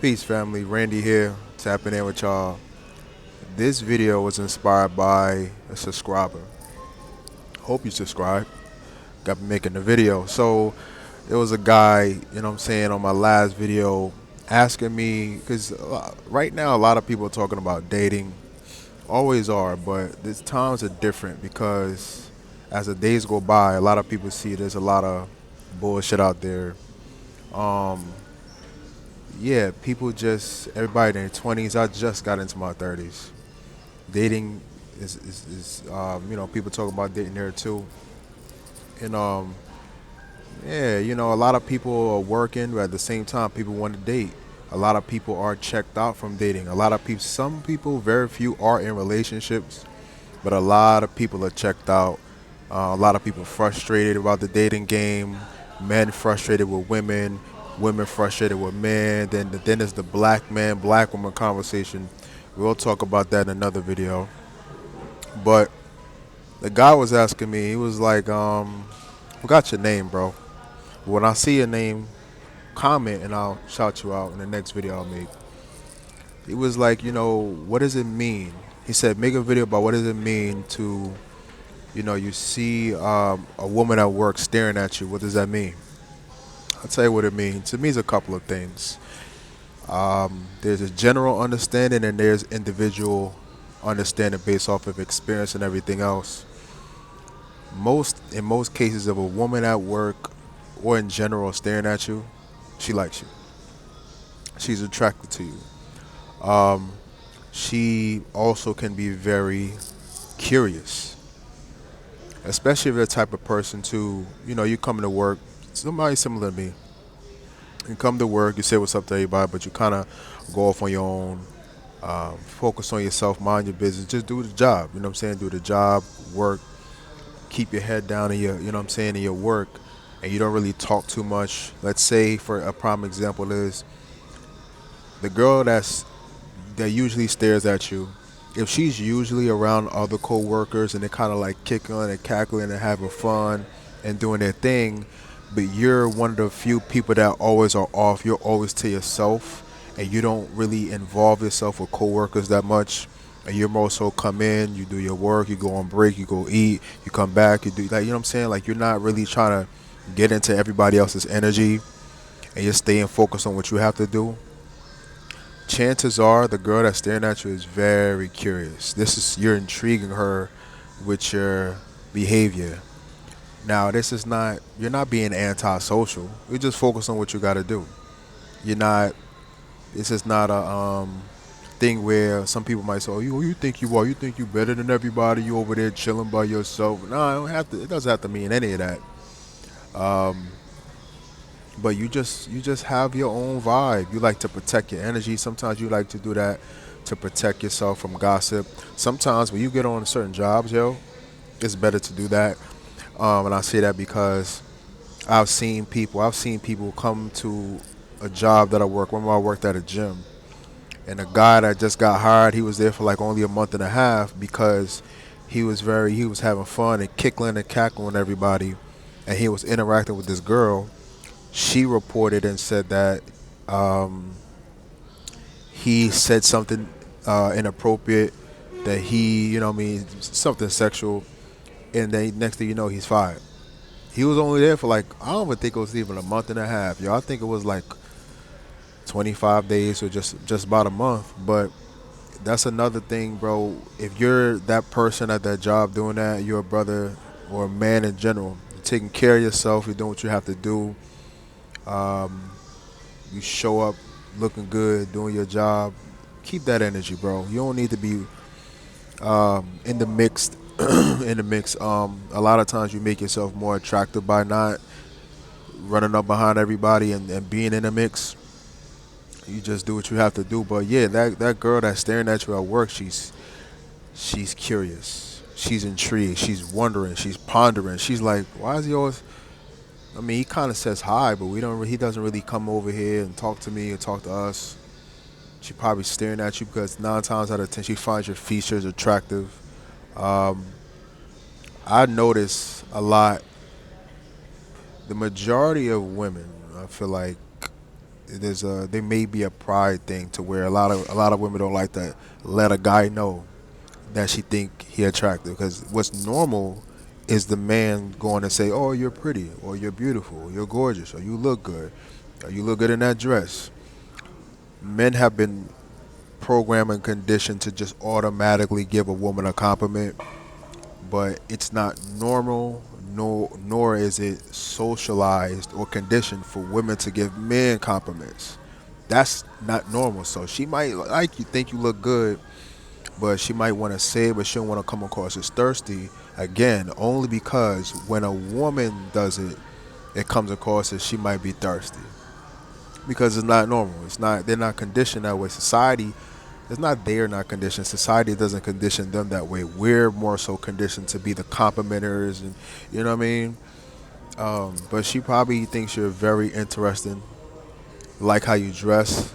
Peace, family. Randy here, tapping in with y'all. This video was inspired by a subscriber. Hope you subscribe. Got me making the video. So, there was a guy, what I'm saying, on my last video asking me, because right now a lot of people are talking about dating. Always are, but these times are different because as the days go by, a lot of people see there's a lot of bullshit out there. Yeah, people just everybody in their 20s. I just got into my 30s. Dating is people talk about dating there too, and yeah, a lot of people are working, but at the same time, people want to date. A lot of people are checked out from dating. A lot of people, some people, very few are in relationships, but a lot of people are checked out. A lot of people frustrated about the dating game. Men frustrated with women. Women frustrated with men. Then there's the black man, black woman conversation. We'll talk about that in another video. But the guy was asking me. He was like, "Forgot your name, bro. When I see your name, comment and I'll shout you out in the next video I'll make." He was like, what does it mean? He said, make a video about what does it mean to you see a woman at work staring at you. What does that mean? I'll tell you what it means. It means a couple of things. There's a general understanding and there's individual understanding based off of experience and everything else. In most cases, of a woman at work or in general staring at you, she likes you. She's attracted to you. She also can be very curious, especially if you're the type of person to, you come to work, somebody similar to me. You come to work, you say what's up to everybody, but you kind of go off on your own, focus on yourself, mind your business, just do the job. You know what I'm saying? Do the job, work, keep your head down in your, you know what I'm saying, in your work, and you don't really talk too much. Let's say, for a prime example, is the girl that usually stares at you. If she's usually around other co-workers and they're kind of like kicking and cackling and having fun and doing their thing, but you're one of the few people that always are off. You're always to yourself, and you don't really involve yourself with coworkers that much. And you're more so come in, you do your work, you go on break, you go eat, you come back, you do like you know what I'm saying. Like you're not really trying to get into everybody else's energy, and you're staying focused on what you have to do. Chances are the girl that's staring at you is very curious. You're intriguing her with your behavior. Now, this is not you're not being antisocial. You're just focused on what you got to do. You're not. This is not a thing where some people might say, "Oh, you think you are? You think you better than everybody? You over there chilling by yourself?" No, I don't have to. It doesn't have to mean any of that. But you just have your own vibe. You like to protect your energy. Sometimes you like to do that to protect yourself from gossip. Sometimes when you get on certain jobs, it's better to do that. And I say that because I've seen people come to a job that I work. When I worked at a gym, and a guy that just got hired, he was there for like only a month and a half because he was having fun and kickling and cackling everybody, and he was interacting with this girl. She reported and said that he said something inappropriate, that he, something sexual, and then next thing you know, he's fired. He was only there for like, I don't even think it was even a month and a half, yo. I think it was like 25 days or just about a month. But that's another thing, bro. If you're that person at that job doing that, you're a brother or a man in general. You're taking care of yourself. You're doing what you have to do. You show up looking good, doing your job. Keep that energy, bro. You don't need to be in the mix. In the mix. A lot of times you make yourself more attractive by not running up behind everybody and being in the mix. You just do what you have to do. But yeah, that girl that's staring at you at work, she's curious. She's intrigued. She's wondering. She's pondering. She's like, why is he always? I mean, he kind of says hi, but we don't. He doesn't really come over here and talk to me or talk to us. She probably staring at you because 9 times out of 10 she finds your features attractive. Um, I notice a lot. The majority of women, I feel like, there may be a pride thing to where a lot of women don't like to let a guy know that she think he attractive, because what's normal is the man going to say, "Oh, you're pretty, or you're beautiful, or you're gorgeous, or you look good, or you look good in that dress." Men have been programmed and conditioned to just automatically give a woman a compliment, but it's not normal, nor is it socialized or conditioned for women to give men compliments. That's not normal. So she might like you, think you look good, but she might want to say it, but she don't want to come across as thirsty. Again, only because when a woman does it, it comes across as she might be thirsty, because it's not normal. It's not. They're not conditioned that way. Society, it's not they're not conditioned. Society doesn't condition them that way. We're more so conditioned to be the complimenters, and you know what I mean. But she probably thinks you're very interesting, like how you dress,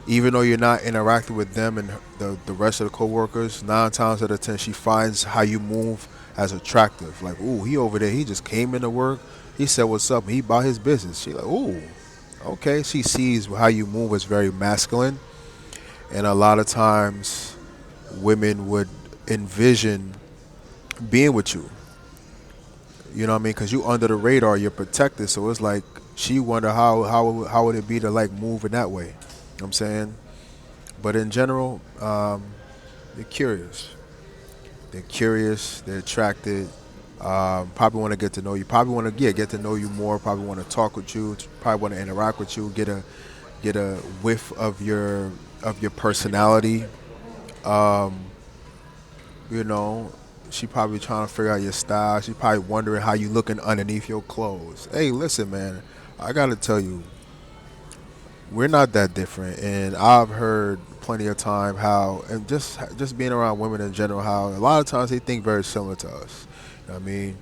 even though you're not interacting with them and the rest of the coworkers. 9 times out of 10, she finds how you move as attractive. Like, ooh, he over there. He just came into work. He said, "What's up?" He about his business. She like, ooh, okay. She sees how you move as very masculine, and a lot of times, women would envision being with you. You know what I mean? Because you under the radar, you're protected. So it's like she wonder how would it be to like move in that way. You know what I'm saying? But in general, they're curious. They're curious. They're attracted. Probably want to get to know you. Probably want to get to know you more. Probably want to talk with you. Probably want to interact with you. Get a whiff of your personality. You know, she probably trying to figure out your style. She probably wondering how you looking underneath your clothes. Hey, listen, man. I gotta tell you, we're not that different, and I've heard plenty of time how, and just being around women in general, how a lot of times they think very similar to us. You know what I mean,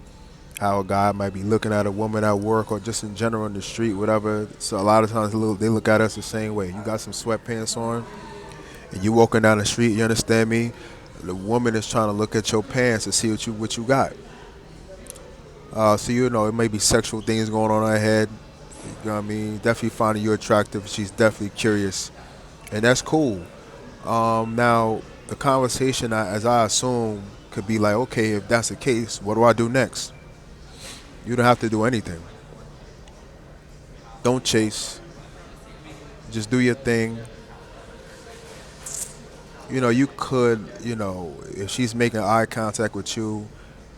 how a guy might be looking at a woman at work or just in general in the street, whatever. So a lot of times they look at us the same way. You got some sweatpants on, and you walking down the street. You understand me? The woman is trying to look at your pants to see what you got. So you know it may be sexual things going on in her head. You know what I mean? Definitely finding you attractive. She's definitely curious, and that's cool. Now the conversation, as I assume, could be like, okay, if that's the case, what do I do next? You don't have to do anything. Don't chase. Just do your thing. You know, you could, if she's making eye contact with you,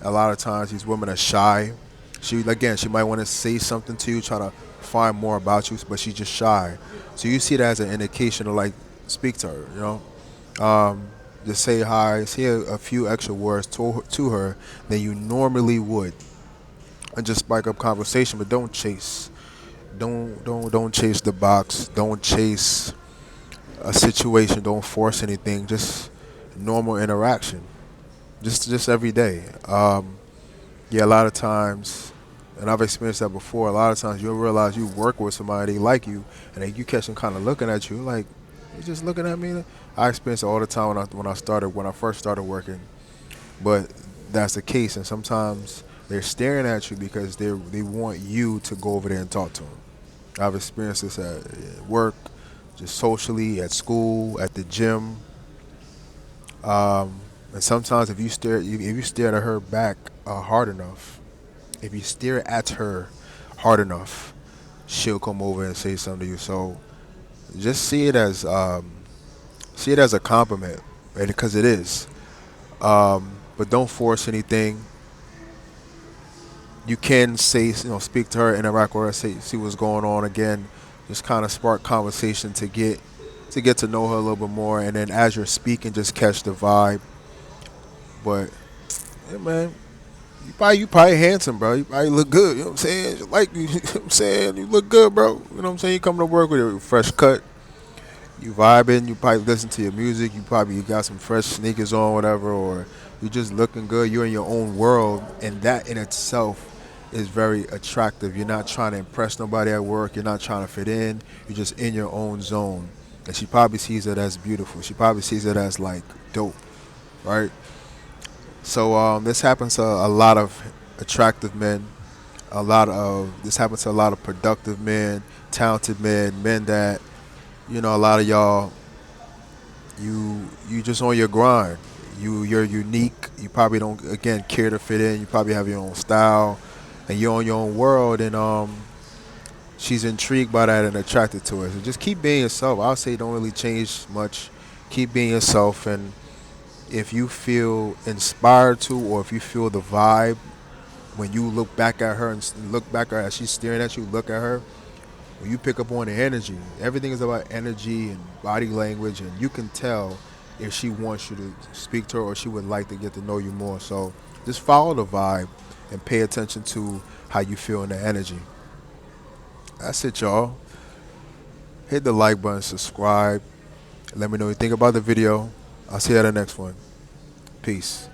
a lot of times these women are shy. She might want to say something to you, try to find more about you, but she's just shy. So you see that as an indication to like speak to her, just say hi, say a few extra words to her than you normally would, and just spike up conversation. But don't chase. Don't chase the box. Don't chase a situation. Don't force anything. Just normal interaction. Just every day. Yeah, a lot of times, and I've experienced that before. A lot of times you'll realize you work with somebody, they like you, and then you catch them kind of looking at you like, you just looking at me. I experience it all the time when I first started working. But that's the case, and sometimes they're staring at you because they want you to go over there and talk to them. I've experienced this at work, just socially, at school, at the gym. And sometimes if you stare at her back hard enough, if you stare at her hard enough, she'll come over and say something to you. So just see it as a compliment, right? Because it is. But don't force anything. You can say, speak to her, interact with her, see what's going on. Again, just kind of spark conversation to get to know her a little bit more, and then as you're speaking, just catch the vibe. But yeah, man, you probably handsome, bro. You probably look good. You know what I'm saying? Like you, you know what I'm saying, you look good, bro. You know what I'm saying? You come to work with a fresh cut. You vibing. You probably listen to your music. You got some fresh sneakers on, whatever, or you just looking good. You're in your own world, and that in itself is very attractive. You're not trying to impress nobody at work. You're not trying to fit in. You're just in your own zone, and she probably sees it as beautiful. She probably sees it as like dope, right? So this happens to a lot of attractive men. A lot of this happens to a lot of productive men, talented men, men that a lot of y'all you just on your grind. You're unique. You probably don't again care to fit in. You probably have your own style, and you're on your own world. And she's intrigued by that and attracted to it. So just keep being yourself. I'll say don't really change much. Keep being yourself, and if you feel inspired to, or if you feel the vibe when you look back at her and look back at her as she's staring at you, look at her. When you pick up on the energy, everything is about energy and body language, and you can tell if she wants you to speak to her or she would like to get to know you more. So just follow the vibe and pay attention to how you feel in the energy. That's it, y'all. Hit the like button, subscribe. Let me know what you think about the video. I'll see you at the next one. Peace.